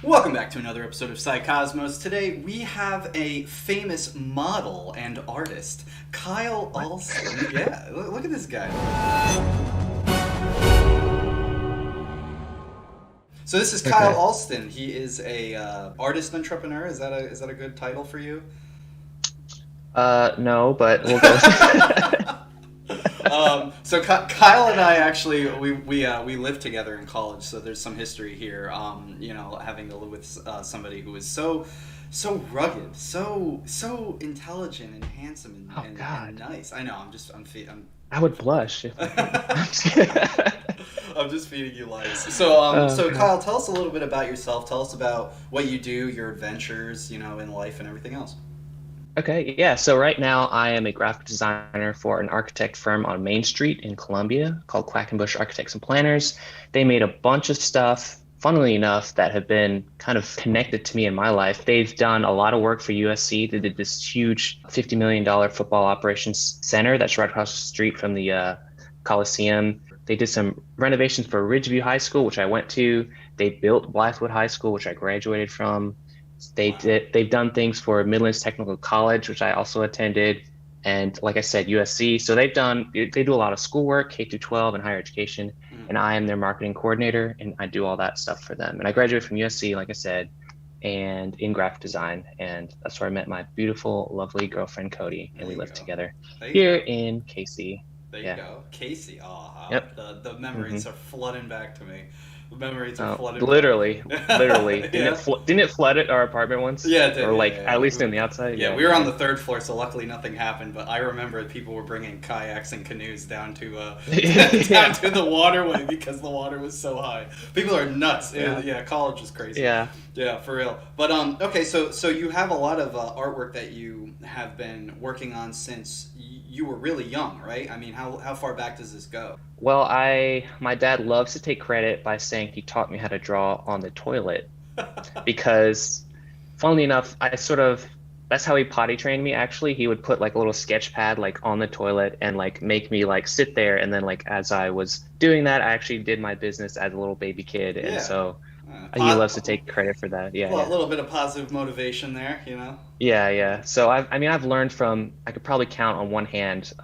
Welcome back to another episode of Psycosmos. Today we have a famous model and artist, Kyle Alston. Yeah, look at this guy. So this is Kyle Alston. He is a artist entrepreneur. Is that a good title for you? No, but we'll go. So Kyle and I actually we lived together in college, so there's some history here. Having to live with somebody who is so rugged, so intelligent and handsome and nice. I know. I would blush. I'm just feeding you lies. So Kyle, tell us a little bit about yourself. Tell us about what you do, your adventures, in life and everything else. Okay, yeah. So right now I am a graphic designer for an architect firm on Main Street in Columbia called Quackenbush Architects and Planners. They made a bunch of stuff, funnily enough, that have been kind of connected to me in my life. They've done a lot of work for USC. They did this huge $50 million football operations center that's right across the street from the Coliseum. They did some renovations for Ridgeview High School, which I went to. They built Blythewood High School, which I graduated from. They've done things for Midlands Technical College, which I also attended, and like I said, USC. So they do a lot of schoolwork, K through 12 and higher education, and I am their marketing coordinator, and I do all that stuff for them. And I graduated from USC, like I said, and in graphic design, and that's where I met my beautiful, lovely girlfriend Cody, and we lived together here in KC. There you go, Casey. Oh, yep. The memories are flooding back to me. Memories are flooded. Literally. Yeah. Didn't it flood at our apartment once? Yeah, it did. Or yeah. at least in the outside. Yeah, we were on the third floor, so luckily nothing happened. But I remember people were bringing kayaks and canoes down to to the waterway because the water was so high. People are nuts. Yeah, college is crazy. Yeah, for real. But okay, so you have a lot of artwork that you have been working on since you were really young, right? I mean, how far back does this go? Well, my dad loves to take credit by saying he taught me how to draw on the toilet because, funnily enough, that's how he potty trained me. Actually, he would put like a little sketch pad like on the toilet and like make me like sit there, and then like as I was doing that, I actually did my business as a little baby kid, and so he loves to take credit for that. Yeah, a little bit of positive motivation there, Yeah. So I've learned from, I could probably count on one hand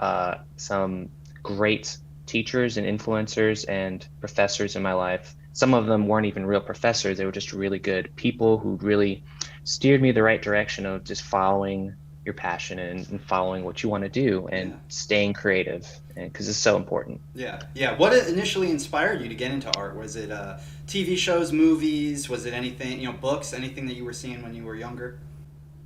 some great teachers and influencers and professors in my life. Some of them weren't even real professors. They were just really good people who really steered me the right direction of just following your passion and following what you want to do and staying creative, because it's so important. Yeah. What initially inspired you to get into art? Was it TV shows, movies? Was it anything, books, anything that you were seeing when you were younger?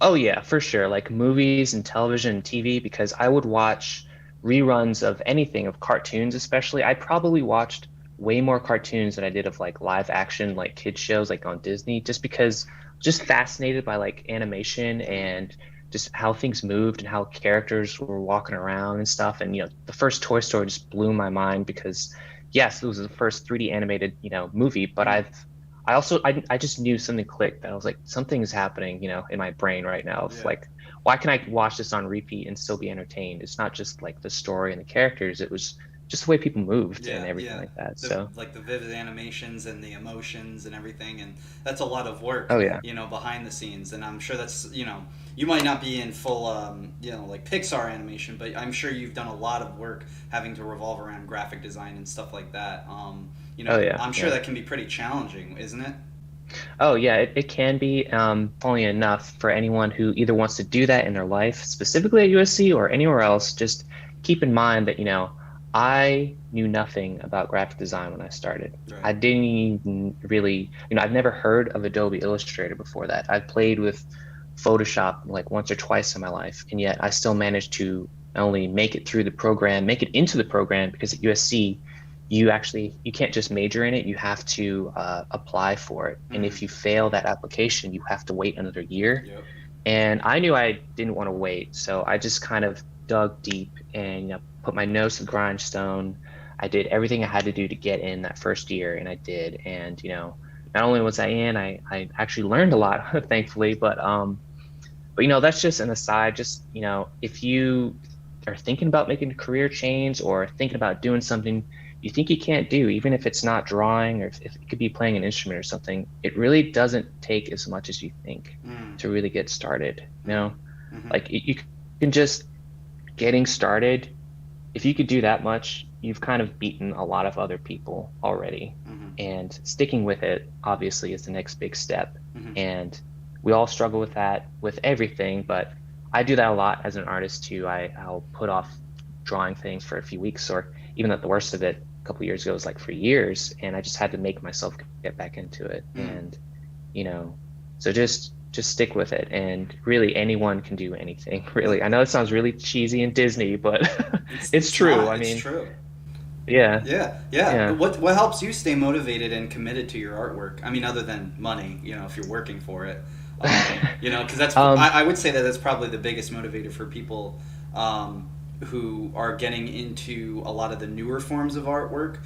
Oh yeah, for sure. Like movies and television and TV, because I would watch reruns of anything, of cartoons especially. I probably watched way more cartoons than I did of like live action, like kids shows like on Disney, just because just fascinated by like animation and just how things moved and how characters were walking around and stuff. And the first Toy Story just blew my mind because yes, it was the first 3D animated movie, but I just knew something clicked, that I was like, something's happening in my brain right now. It's like, why can I watch this on repeat and still be entertained? It's not just like the story and the characters, it was just the way people moved and everything like that. So like the vivid animations and the emotions and everything, and that's a lot of work. Oh yeah. Behind the scenes, and I'm sure that's you might not be in full like Pixar animation, but I'm sure you've done a lot of work having to revolve around graphic design and stuff like that. I'm sure that can be pretty challenging, isn't it? Oh yeah, it can be. Funny enough, for anyone who either wants to do that in their life, specifically at USC or anywhere else, just keep in mind that I knew nothing about graphic design when I started. Right. I didn't even really, I've never heard of Adobe Illustrator before that. I've played with Photoshop like once or twice in my life, and yet I still managed to not only make it through the program, make it into the program, because at USC, you can't just major in it, you have to apply for it. And if you fail that application, you have to wait another year. Yep. And I knew I didn't want to wait, so I just kind of dug deep and put my nose to the grindstone. I did everything I had to do to get in that first year, and I did. And not only was I in, I actually learned a lot, thankfully. But that's just an aside. Just if you are thinking about making a career change or thinking about doing something, you think you can't do, even if it's not drawing or if it could be playing an instrument or something, it really doesn't take as much as you think to really get started. You know, like you can just getting started. If you could do that much, you've kind of beaten a lot of other people already. And sticking with it, obviously, is the next big step. And we all struggle with that with everything, but I do that a lot as an artist too. I'll put off drawing things for a few weeks, or even at the worst of it, a couple of years ago, it was like for years, and I just had to make myself get back into it. And, you know, so just stick with it, and really anyone can do anything. Really, I know it sounds really cheesy and Disney, but it's true. Not, I mean, it's true. Yeah. What helps you stay motivated and committed to your artwork? I mean, other than money, you know, if you're working for it, you know, because that's I would say that that's probably the biggest motivator for people who are getting into a lot of the newer forms of artwork.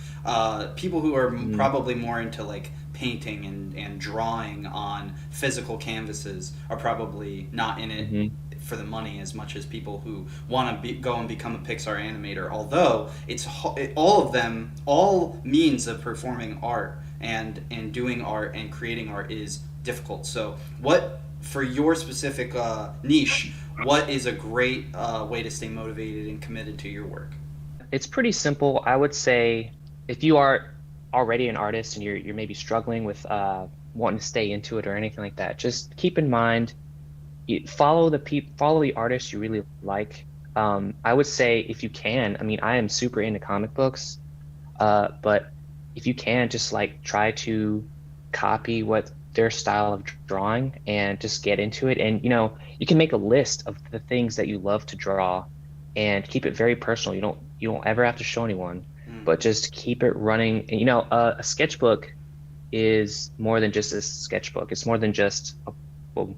People who are probably more into like painting and drawing on physical canvases are probably not in it for the money as much as people who want to go and become a Pixar animator. Although all means of performing art and doing art and creating art is difficult. So what, for your specific niche, what is a great way to stay motivated and committed to your work? It's pretty simple. I would say if you are already an artist and you're maybe struggling with wanting to stay into it or anything like that, just keep in mind, follow the artists you really like. I would say if you can, I mean, I am super into comic books, but if you can, just like try to copy what their style of drawing and just get into it. And you know, you can make a list of the things that you love to draw and keep it very personal. You don't ever have to show anyone, but just keep it running. And you know, a sketchbook is more than just a sketchbook. It's more than just a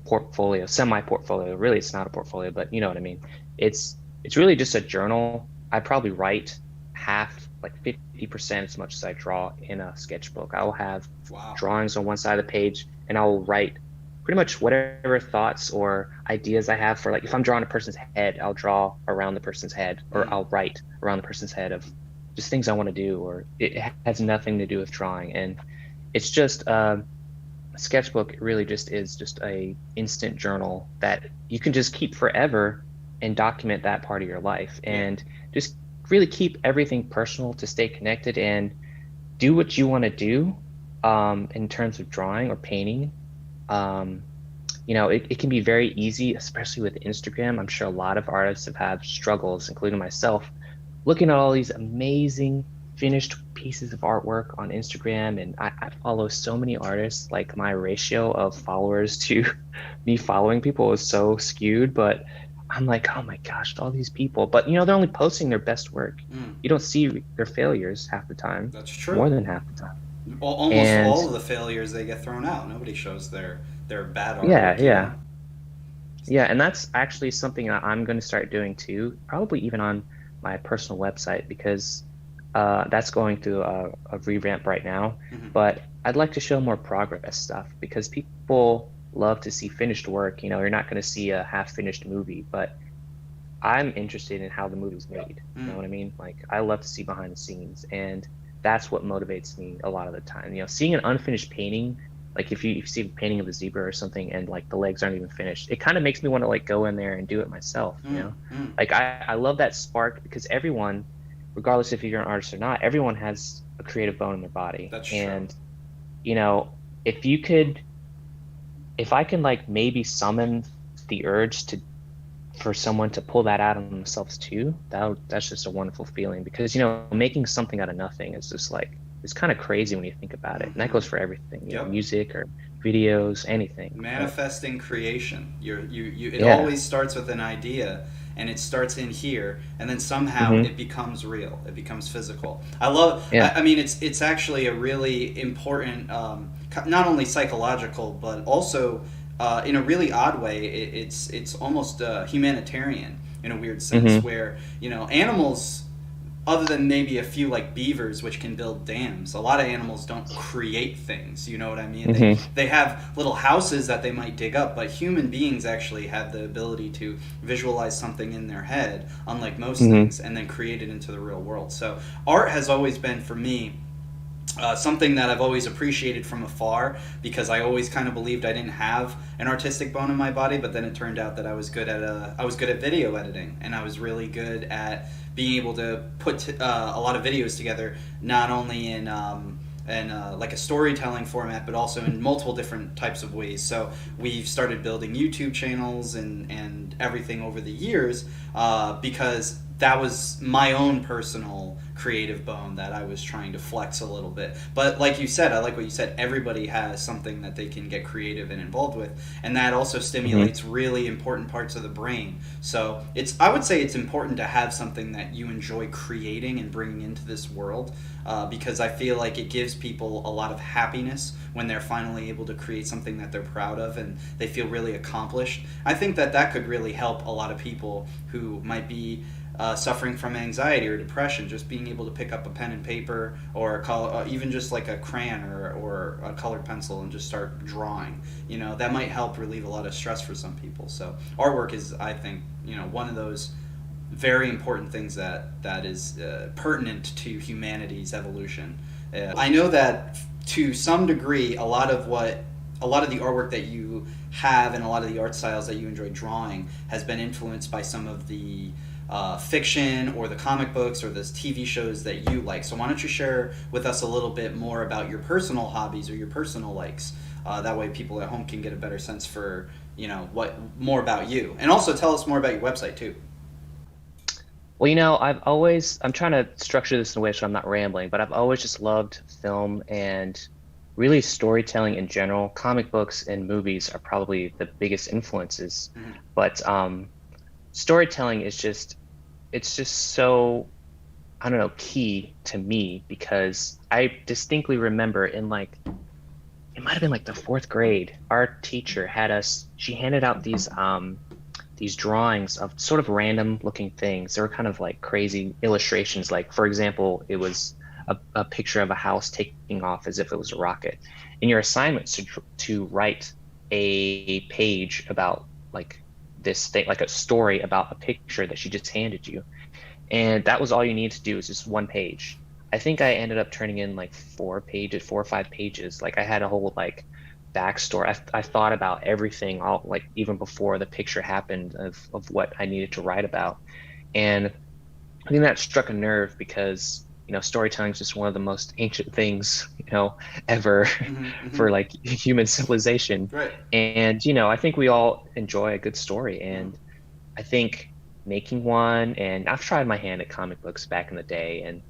portfolio, semi-portfolio. Really, it's not a portfolio, but you know what I mean. It's really just a journal. I probably write half, like 50% as much as I draw in a sketchbook. I will have drawings on one side of the page, and I will write pretty much whatever thoughts or ideas I have for, like, if I'm drawing a person's head, I'll draw around the person's head, or I'll write around the person's head of just things I want to do, or it has nothing to do with drawing. And it's just a sketchbook really just is just a instant journal that you can just keep forever and document that part of your life, and just really keep everything personal to stay connected and do what you want to do in terms of drawing or painting. You know, it can be very easy, especially with Instagram. I'm sure a lot of artists have had struggles, including myself, looking at all these amazing finished pieces of artwork on Instagram. And I follow so many artists, like my ratio of followers to me following people is so skewed, but I'm like, oh my gosh, all these people. But you know, they're only posting their best work. You don't see their failures half the time. That's true. More than half the time. Almost all of the failures, they get thrown out. Nobody shows their bad artwork. Yeah, and that's actually something that I'm going to start doing too, probably even on my personal website, because that's going through a revamp right now. But I'd like to show more progress stuff, because people love to see finished work. You know, you're not going to see a half-finished movie, but I'm interested in how the movie's made. You know what I mean? Like, I love to see behind the scenes, and that's what motivates me a lot of the time. You know, seeing an unfinished painting, like if you see a painting of a zebra or something and like the legs aren't even finished, it kind of makes me want to like go in there and do it myself. You know, like I love that spark, because everyone, regardless if you're an artist or not, everyone has a creative bone in their body. That's true. And you know, if I can like maybe summon the urge for someone to pull that out of themselves too, that's just a wonderful feeling. Because you know, making something out of nothing is just like, it's kind of crazy when you think about it. And that goes for everything, you know, music or videos, anything. Manifesting creation. It always starts with an idea, and it starts in here, and then somehow it becomes real. It becomes physical. I love. I mean, it's actually a really important, not only psychological, but also in a really odd way. It's almost humanitarian in a weird sense, where you know, animals other than maybe a few like beavers, which can build dams, a lot of animals don't create things. You know what I mean? They have little houses that they might dig up, but human beings actually have the ability to visualize something in their head, unlike most things, and then create it into the real world. So art has always been, for me, something that I've always appreciated from afar, because I always kind of believed I didn't have an artistic bone in my body. But then it turned out that I was good at video editing, and I was really good at being able to put a lot of videos together, not only in like a storytelling format, but also in multiple different types of ways. So we've started building YouTube channels and everything over the years, because that was my own personal creative bone that I was trying to flex a little bit. But like you said, I like what you said, everybody has something that they can get creative and involved with, and that also stimulates really important parts of the brain. So I would say it's important to have something that you enjoy creating and bringing into this world, because I feel like it gives people a lot of happiness when they're finally able to create something that they're proud of and they feel really accomplished. I think that could really help a lot of people who might be suffering from anxiety or depression. Just being able to pick up a pen and paper, or even just like a crayon or a colored pencil, and just start drawing. That might help relieve a lot of stress for some people. So artwork is, I think, one of those very important things that is pertinent to humanity's evolution. I know that to some degree, a lot of the artwork that you have and a lot of the art styles that you enjoy drawing has been influenced by some of the fiction or the comic books or the TV shows that you like. So why don't you share with us a little bit more about your personal hobbies or your personal likes? That way people at home can get a better sense for, more about you. And also tell us more about your website too. Well, I'm trying to structure this in a way so I'm not rambling, but I've always just loved film and really storytelling in general. Comic books and movies are probably the biggest influences, but storytelling is just so, I don't know, key to me, because I distinctly remember it might have been like the fourth grade, our teacher she handed out these drawings of sort of random looking things. They were kind of like crazy illustrations. Like, for example, it was a picture of a house taking off as if it was a rocket. And your assignment to write a page about like this thing, like a story about a picture that she just handed you. And that was all you need to do, is just one page. I think I ended up turning in like 4 or 5 pages. Like I had a whole like backstory. I thought about everything, all like even before the picture happened, of what I needed to write about. And I think that struck a nerve, because storytelling is just one of the most ancient things ever for like human civilization. Right. And I think we all enjoy a good story, and I think making one, and I've tried my hand at comic books back in the day, and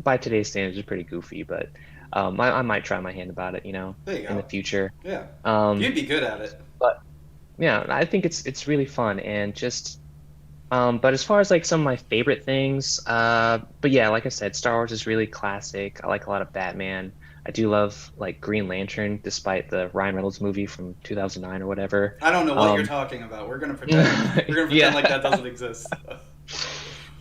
by today's standards are pretty goofy, but I might try my hand about it, in the future. Yeah. You'd be good at it. But yeah, I think it's really fun, and just but as far as like some of my favorite things, but yeah, like I said, Star Wars is really classic. I like a lot of Batman. I do love like Green Lantern, despite the Ryan Reynolds movie from 2009 or whatever. I don't know what you're talking about. We're gonna pretend Yeah. like that doesn't exist.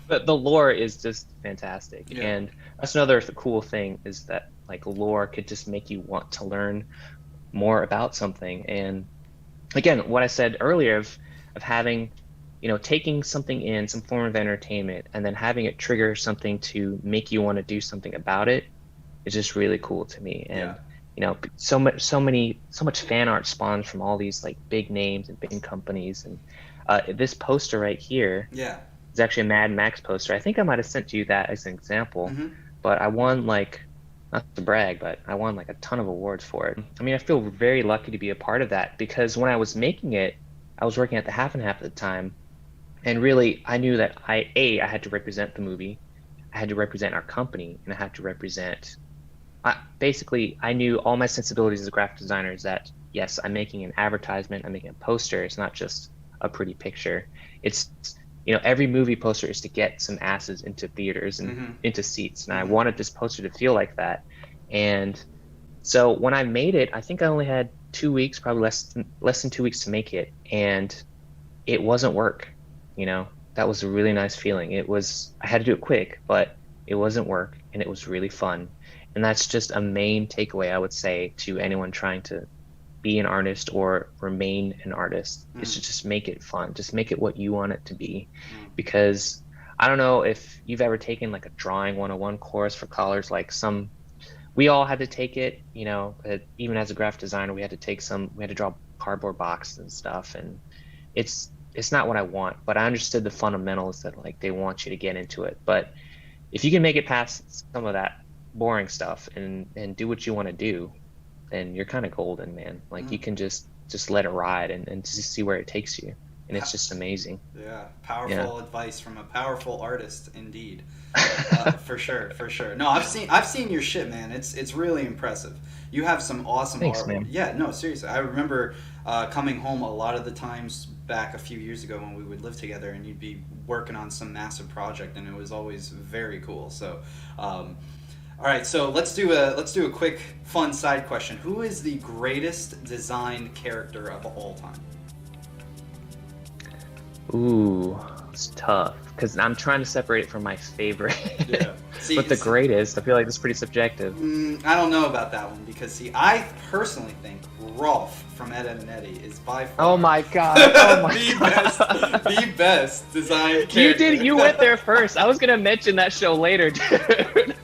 But the lore is just fantastic. Yeah. And that's another cool thing, is that like lore could just make you want to learn more about something. And again, what I said earlier of having, taking something in, some form of entertainment, and then having it trigger something to make you want to do something about it is just really cool to me. And so much fan art spawns from all these like big names and big companies. And this poster right here, is actually a Mad Max poster. I think I might have sent you that as an example, but I won like, not to brag, but I won like a ton of awards for it. I mean, I feel very lucky to be a part of that, because when I was making it, I was working at the Half and Half at the time, and really I knew that I had to represent the movie, I had to represent our company, and I had to represent, basically I knew all my sensibilities as a graphic designer is that, yes, I'm making an advertisement, I'm making a poster, it's not just a pretty picture. It's, every movie poster is to get some asses into theaters and into seats. And I wanted this poster to feel like that. And so when I made it, I think I only had 2 weeks, probably less than 2 weeks to make it. And it wasn't work. that was a really nice feeling. I had to do it quick, but it wasn't work and it was really fun. And that's just a main takeaway I would say to anyone trying to be an artist or remain an artist, is to just make it fun. Just make it what you want it to be. Because I don't know if you've ever taken like a drawing 101 course for college, we all had to take it, even as a graphic designer, we had to draw cardboard boxes and stuff. And it's not what I want, but I understood the fundamentals that like they want you to get into it. But if you can make it past some of that boring stuff and do what you want to do, then you're kind of golden, man. Like you can just let it ride and just see where it takes you. And it's just amazing. Yeah, powerful advice from a powerful artist, indeed. For sure. No, I've seen your shit, man. It's really impressive. You have some awesome Thanks, art. man. Yeah, no, seriously. I remember coming home a lot of the times back a few years ago when we would live together, and you'd be working on some massive project, and it was always very cool. So, all right, so let's do a quick fun side question. Who is the greatest designed character of all time? Ooh, it's tough because I'm trying to separate it from my favorite. Yeah. But the greatest, I feel like it's pretty subjective. I don't know about that one because I personally think Rolf from Ed, Edd n Eddy is by far oh my god, the best designed character. You went there first. I was gonna mention that show later, dude.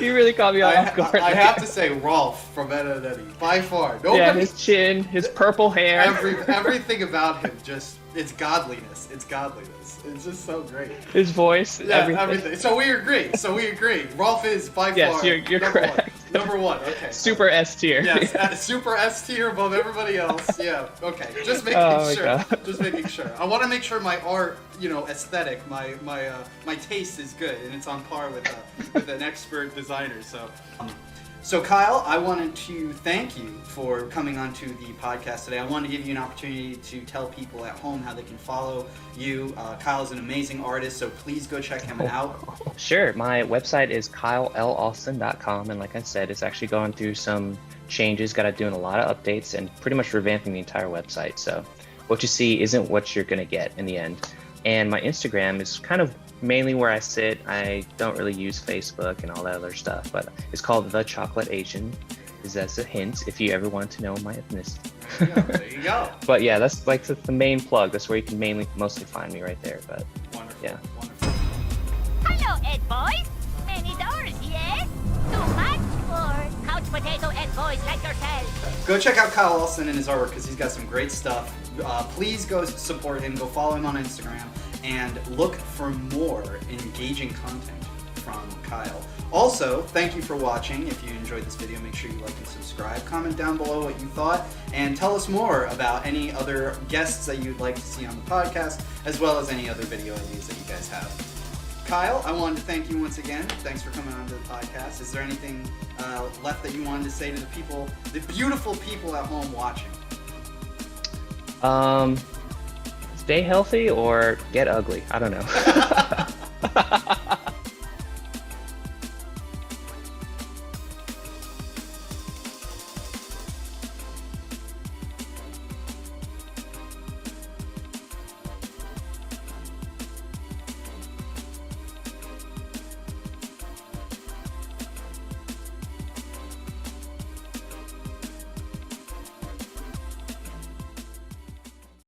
You really caught me off guard. I have to say Rolf from Ed, Edd n Eddy by far. Yeah, his chin, his purple hair, everything about him just. It's godliness. It's just so great. His voice, everything. So we agree. Rolf is by far. Yes, you're correct. Number one. Okay. Super S tier. Yes, super S tier above everybody else. Yeah. Okay. Just making sure. God. Just making sure. I want to make sure my art, aesthetic, my taste is good and it's on par with an expert designer. So Kyle, I wanted to thank you for coming onto the podcast today. I wanted to give you an opportunity to tell people at home how they can follow you. Kyle's an amazing artist, so please go check him out. Sure. My website is kylelalston.com, and like I said, it's actually going through some changes. Got to doing a lot of updates and pretty much revamping the entire website. So what you see isn't what you're going to get in the end. And my Instagram is kind of mainly where I sit. I don't really use Facebook and all that other stuff, but it's called The Chocolate Asian. That's a hint if you ever want to know my ethnicity. There you go. But yeah, that's like the main plug. That's where you can mostly find me right there. But wonderful. Yeah. Wonderful. Hello, Ed boys. Many doors, yes? Too much? Or couch potato Ed boys like yourself? Go check out Kyle Alston and his artwork because he's got some great stuff. Please go support him. Go follow him on Instagram and look for more engaging content from Kyle. Also, thank you for watching. If you enjoyed this video, make sure you like and subscribe. Comment down below what you thought and tell us more about any other guests that you'd like to see on the podcast, as well as any other video ideas that you guys have. Kyle, I wanted to thank you once again. Thanks for coming on to the podcast. Is there anything left that you wanted to say to the beautiful people at home watching? Stay healthy or get ugly. I don't know.